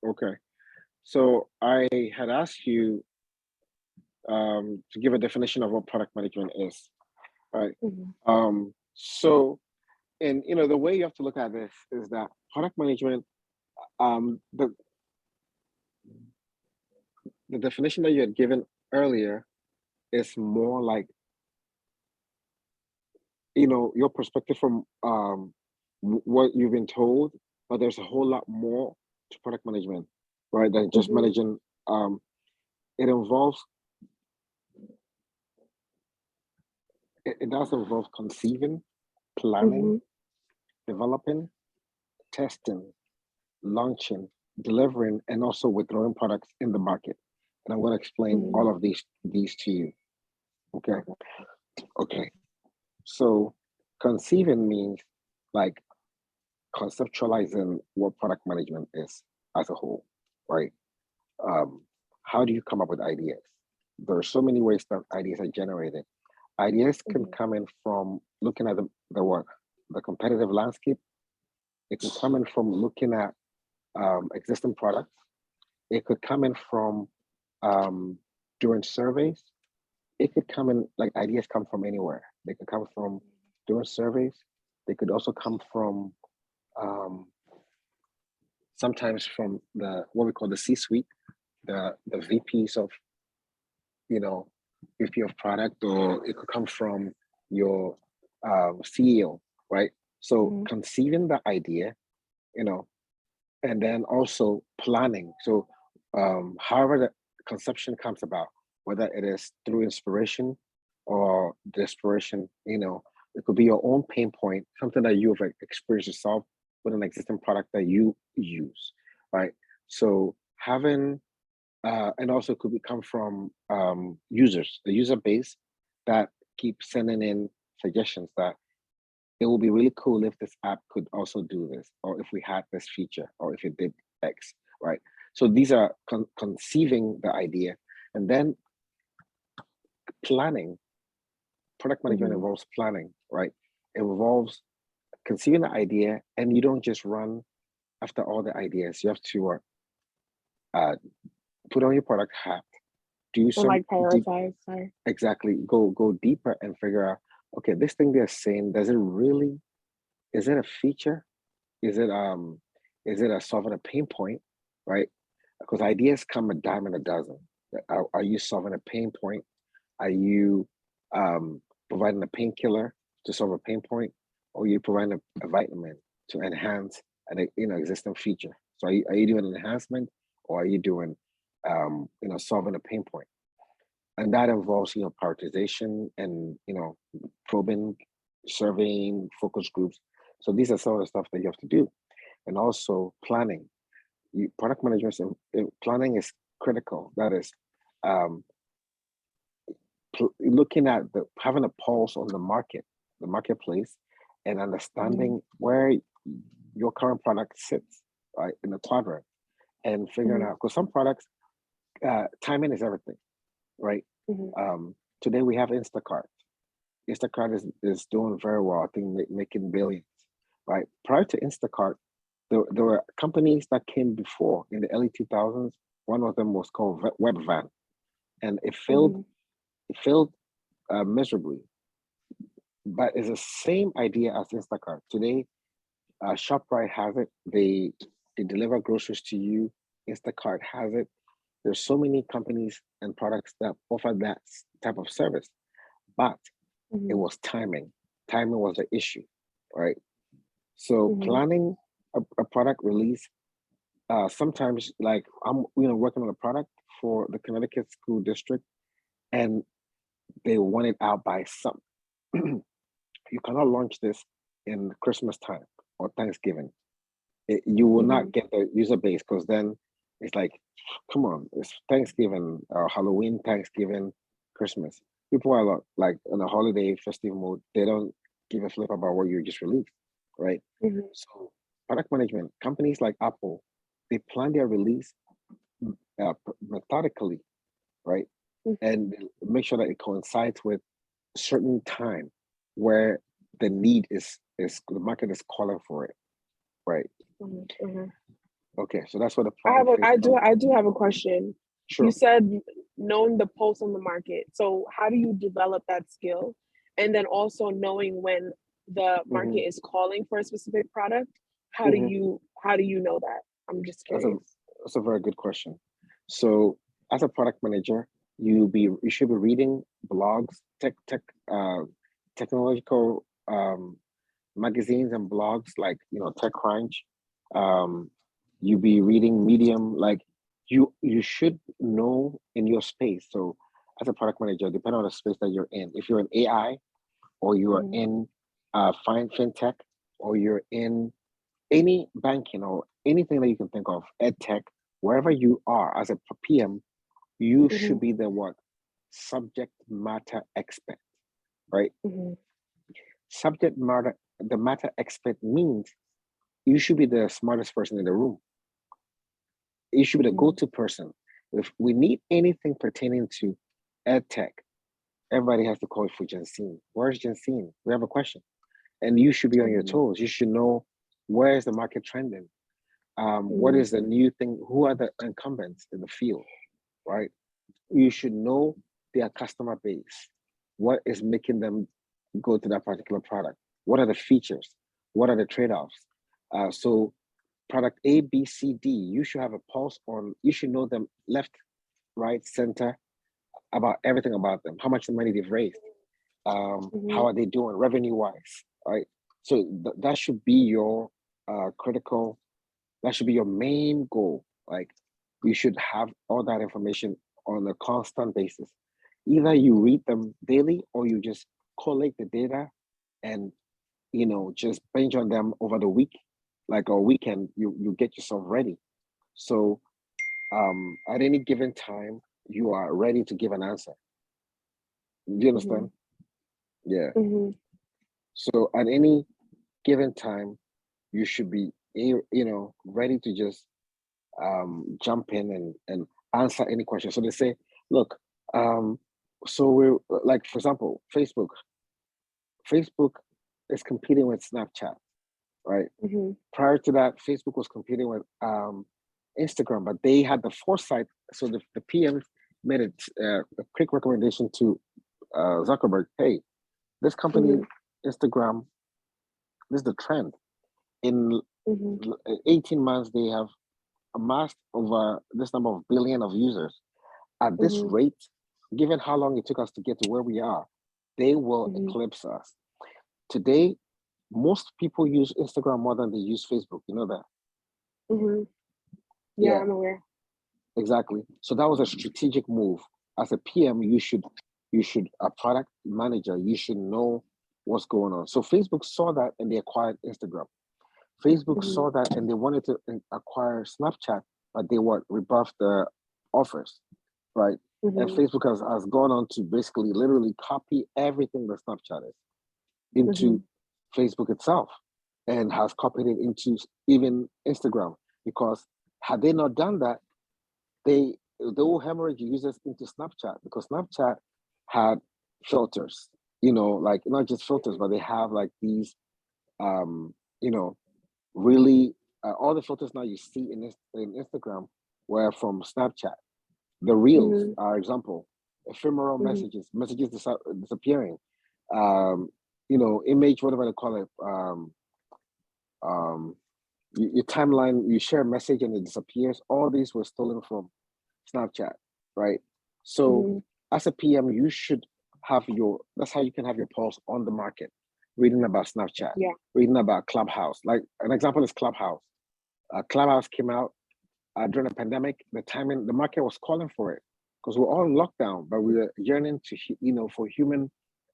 Okay. So I had asked you to give a definition of what product management is, right? Mhm. So, and the way you have to look at this is that product management, um, the the definition that you had given earlier is more like your perspective from what you've been told, but there's a whole lot more to product management, right? Than just Mhm. managing. It involves it does involve conceiving, planning, Mhm. developing, testing, launching, delivering, and also withdrawing products in the market. And I'm going to explain Mhm. all of these to you. Okay. Okay. Okay. So conceiving means like conceptualizing what product management is as a whole, right? Um, how do you come up with ideas? There are so many ways that ideas are generated. Ideas can Mhm. come in from looking at the what the competitive landscape. It can come in from looking at existing products. It could come in from um, doing surveys. It could come in like ideas come from anywhere. They could come from doing surveys. They could also come from um, sometimes from the what we call the C-suite, the VPs of you know VP of product, or it could come from your CEO, right? So Mhm. conceiving the idea, you know, and then also planning. So, however the conception comes about, whether it is through inspiration or desperation, it could be your own pain point, something that you have experienced yourself with an existing product that you use, right? So having, and also could come from users, the user base that keep sending in suggestions that it would be really cool if this app could also do this, or if we had this feature, or if it did X, right? So these are conceiving the idea, and then planning. Product management Mhm. involves planning, right? It involves conceiving the idea, and you don't just run after all the ideas. You have to uh, put on your product hat, do And some like deep, prioritize. Sorry. exactly, go deeper and figure out, okay, this thing they're saying, does it really, is it a feature? Is it um is it a solving a pain point, right? Because ideas come a dime and a dozen. Are you solving a pain point? Are you um providing a painkiller to solve a pain point, or are you providing a vitamin to enhance an existing feature? So are you doing an enhancement, or are you doing solving a pain point? And that involves prioritization and probing, surveying, focus groups. So these are some of the stuff that you have to do, and also planning. Product management planning is critical. That is, um, looking at having a pulse on the marketplace, and Mhm. understanding where your current product sits, right, in the quadrant, and figuring Mhm. out, because some products, timing is everything, right? Mhm. Today we have Instacart. Instacart is doing very well. I think making billions, right? Prior to Instacart, there were companies that came before in the early 2000s. One of them was called Webvan, and it failed. Mhm. It failed miserably. But it's the same idea as Instacart. Today, ShopRite has it. They deliver groceries to you. Instacart has it. There's so many companies and products that offer that type of service, but it Mhm. was timing. Timing was the issue, right? So Mhm. planning a product release, sometimes like I'm working on a product for the Connecticut school district, and they want it out by some. You cannot launch this in Christmas time or Thanksgiving. You will not Mhm. get the user base, because then it's like, come on, it's Thanksgiving, Halloween, Thanksgiving, Christmas. People are like in a holiday festive mode. They don't give a flip about what you just released, right? Mhm. So product management companies like Apple, they plan their release methodically, right? Mhm. And make sure that it coincides with certain time where the need is the market is calling for it, right? Mhm. Mhm. Okay, so that's what the I have product a, face comes. I do have a question. You Sure. said knowing the pulse on the market. So how do you develop that skill? And then also knowing when the Hmm. market is calling for a specific product, Hmm. how do you know that? I'm just That's a curious. that's a very good question. So as a product manager, you should be reading blogs, uh, technological magazines and blogs like TechCrunch. Um, you be reading Medium, like you should know in your space. So as a product manager, depending on the space that you're in, if you're in AI or you are Mhm, in fintech or you're in any banking or anything that you can think of, ed tech, wherever you are as a PM, you mhm, should be the what? Subject matter expert, right? mhm, Subject matter, the matter expert means you should be the smartest person in the room. You should be the mhm, go-to person. If we need anything pertaining to ed tech, everybody has to call for Jensine. Where's Jensine? We have a question. And you should be on your mhm, toes. You should know where is the market trending? What mhm, is the new thing? Who are the incumbents in the field, right? You should know their customer base. What is making them go to that particular product? What are the features? What are the trade-offs? So product A, B, C, D, you should have a pulse on, you should know them left, right, center, about everything about them, how much money they've raised, how mhm, are they doing revenue wise, right? So that should be your critical, that should be your main goal. Like you should have all that information on a constant basis. Either you read them daily or you just collect the data and just binge on them over the week, like a weekend, you get yourself ready. So at any given time, you are ready to give an answer. Do you mhm, understand? Yeah. mhm, So at any given time, you should be ready to just jump in and answer any question. So they say, look, um, so we're like, for example, Facebook is competing with Snapchat, right? mhm, Prior to that, Facebook was competing with Instagram, but they had the foresight. So the PM made a quick recommendation to Zuckerberg. Hey, this company, mhm, Instagram, this is the trend. In mhm, 18 months, they have amassed over this number of billion of users. At this mhm, rate, given how long it took us to get to where we are, they will mhm, eclipse us. Today, most people use Instagram more than they use Facebook. You know that? mhm. Yeah, Yeah, I'm aware. exactly. So that was a strategic move. As a PM, you should a product manager, you should know what's going on. So Facebook saw that and they acquired Instagram. Facebook Mhm, saw that and they wanted to acquire Snapchat, but they rebuffed the offers, right? And mhm, Facebook has gone on to basically literally copy everything that Snapchat is into mhm, Facebook itself and has copied it into even Instagram. Because had they not done that, they will hemorrhage users into Snapchat because Snapchat had filters, like not just filters, but they have like these um, you know, really all the filters now you see in Instagram were from Snapchat. The reels mhm, are example, ephemeral mhm, messages disappearing, um, image, whatever they call it, um, your timeline, you share a message and it disappears. All these were stolen from Snapchat, right? So mhm. as a PM, you should that's how you can have your pulse on the market, reading about Snapchat, Yeah. reading about Clubhouse. Like an example is Clubhouse. Clubhouse came out during the pandemic. The market was calling for it because we're all in lockdown, but we were yearning to, for human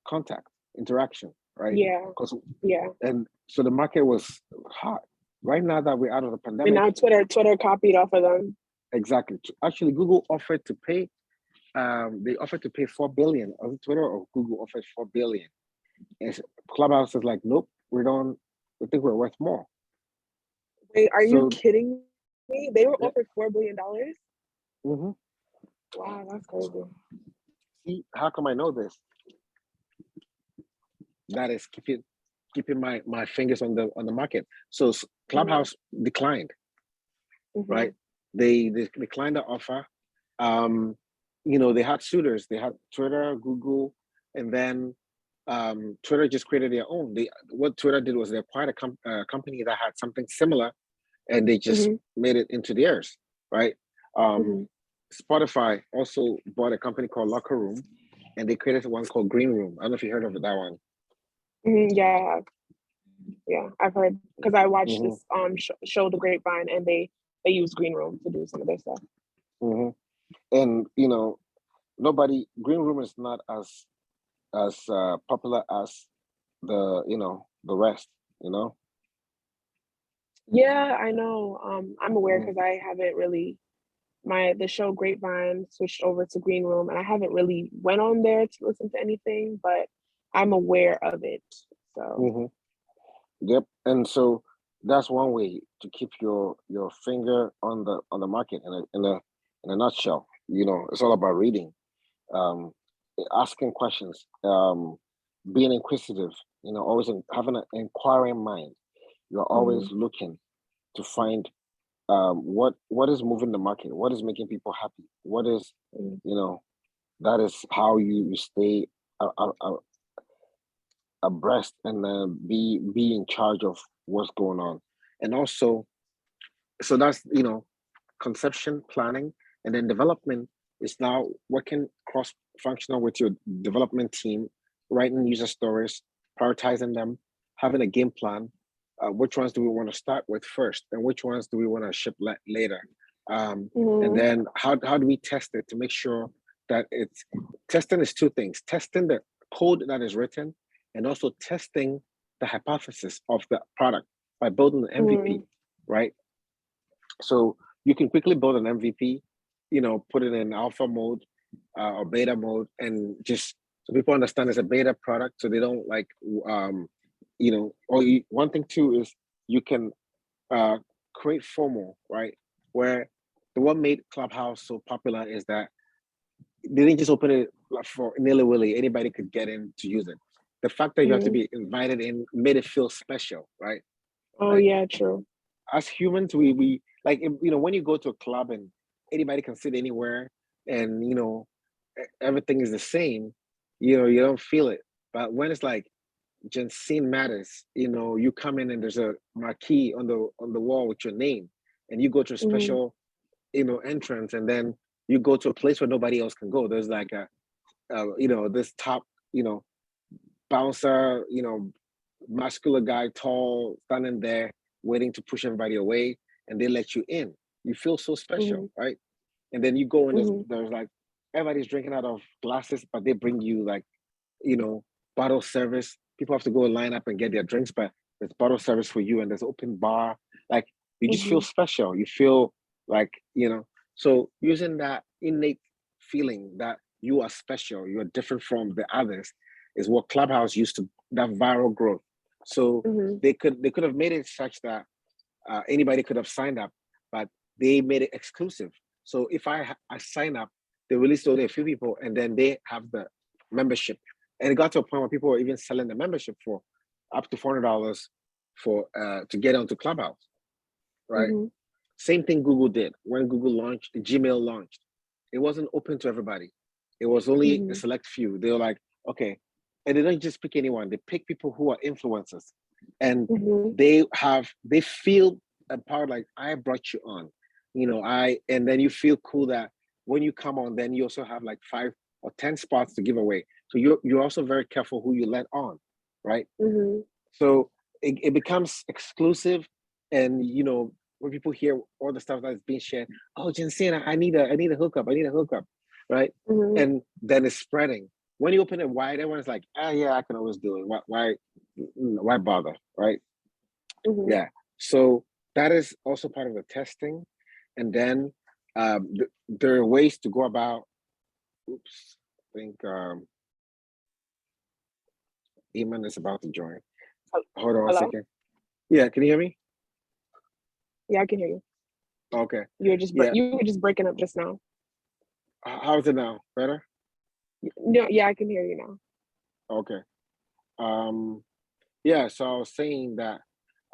contact, interaction, right? Yeah. Because Yeah. and so the market was hot. Right now that we're out of the And pandemic, now Twitter copied off of them. exactly. Actually, Google offered to pay. They offered to pay 4 billion. On Twitter or Google offered 4 billion. And Clubhouse is like, nope, we don't. We think we're worth more. Wait, are you So, kidding me? They were yeah, offered $4 billion. mhm. Wow, that's crazy. See, how come I know this? That is keeping my fingers on the market. So Mhm, Clubhouse declined. right? They declined the offer. Um, they had suitors. They had Twitter, Google, and then Twitter just created their own. What Twitter did was they acquired a company that had something similar, and they just Mm-hmm. made it into theirs, right? Um, Mm-hmm. Spotify also bought a company called Locker Room, and they created one called Green Room. I don't know if you heard of that one. Yeah, I have. Yeah, I've heard because I watched Hmm. this show, The Grapevine, and they use Green Room to do some of their stuff. Hmm. And nobody Green Room is not as popular as the rest. You know. Yeah, I know. I'm aware Hmm. because I haven't really the show Grapevine switched over to Green Room, and I haven't really went on there to listen to anything, but I'm aware of it. So, Hmm. Yep. And so that's one way to keep your finger on the market in a nutshell. It's all about reading, um, asking questions, being inquisitive. Always having an inquiring mind. You're always mhm, looking to find what is moving the market, what is making people happy, what is mhm, you know that is how you stay abreast and be in charge of what's going on. And also, so that's conception, planning, and then development is now working cross functional with your development team, writing user stories, prioritizing them, having a game plan. Which ones do we want to start with first, and which ones do we want to ship later? And mhm, then how do we test it to make sure that it's testing is two things: testing the code that is written, and also testing the hypothesis of the product by building an MVP, mhm, right? So you can quickly build an MVP, put it in alpha mode or beta mode, and just so people understand it's a beta product, so they don't like, one thing too is you can uh, create FOMO, right? Where the what made Clubhouse so popular is that they didn't just open it like for nilly willy, anybody could get in to use it. The fact that you have to mhm. be invited in made it feel special, right? Oh Like yeah, true. as humans, we like when you go to a club and anybody can sit anywhere, and everything is the same. You don't feel it. But when it's like Jensine matters, you come in and there's a marquee on the wall with your name, and you go to a Mhm, special entrance, and then you go to a place where nobody else can go. There's like this top you know bouncer, muscular guy, tall, standing there, waiting to push everybody away, and they let you in. You feel so special, mhm, right? And then you go and there's mhm, there's like everybody's drinking out of glasses, but they bring you like, you know, bottle service. People have to go line up and get their drinks, but there's bottle service for you, and there's open bar. Like you just feel mhm, special. You feel like, so using that innate feeling that you are special, you are different from the others, is what Clubhouse used to that viral growth. So mhm, they could have made it such that anybody could have signed up, but they made it exclusive. So if I sign up, they released only a few people, and then they have the membership. And it got to a point where people were even selling the membership for up to $400 for to get onto Clubhouse, right? mhm, Same thing Google did when Google launched, Gmail launched. It wasn't open to everybody. It was only a mhm, select few. They were like, okay, and they don't just pick anyone. They pick people who are influencers, and mhm, they feel empowered. Like I brought you on, and then you feel cool that when you come on, then you also have like 5 or 10 spots to give away. So you're also very careful who you let on, right? mhm, So it becomes exclusive, and when people hear all the stuff that's being shared, oh, Jensina, I need a hookup, I need a hookup, right? mhm, And then it's spreading. When you open it wide, everyone's like, yeah, I can always do it. Why bother, right? mhm. Yeah. So that is also part of the testing, and then there are ways to go about. Oops, I think Eamon is about to join. Hold on one Hello? second. Yeah, can you hear me? Yeah, I can hear you. Okay. Yeah. You were just breaking up just now. How's it now? Better? No, yeah, I can hear you now. Okay. Um, yeah, so I was saying that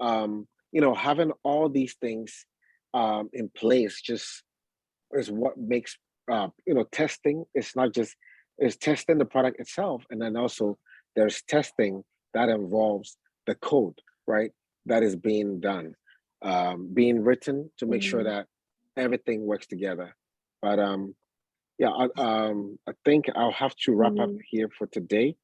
having all these things, in place just is what makes testing. It's not just it's testing the product itself, and then also there's testing that involves the code, right? That is being done, being written to make sure Mhm. that everything works together. But yeah, I think I'll have to wrap up Mhm. here for today.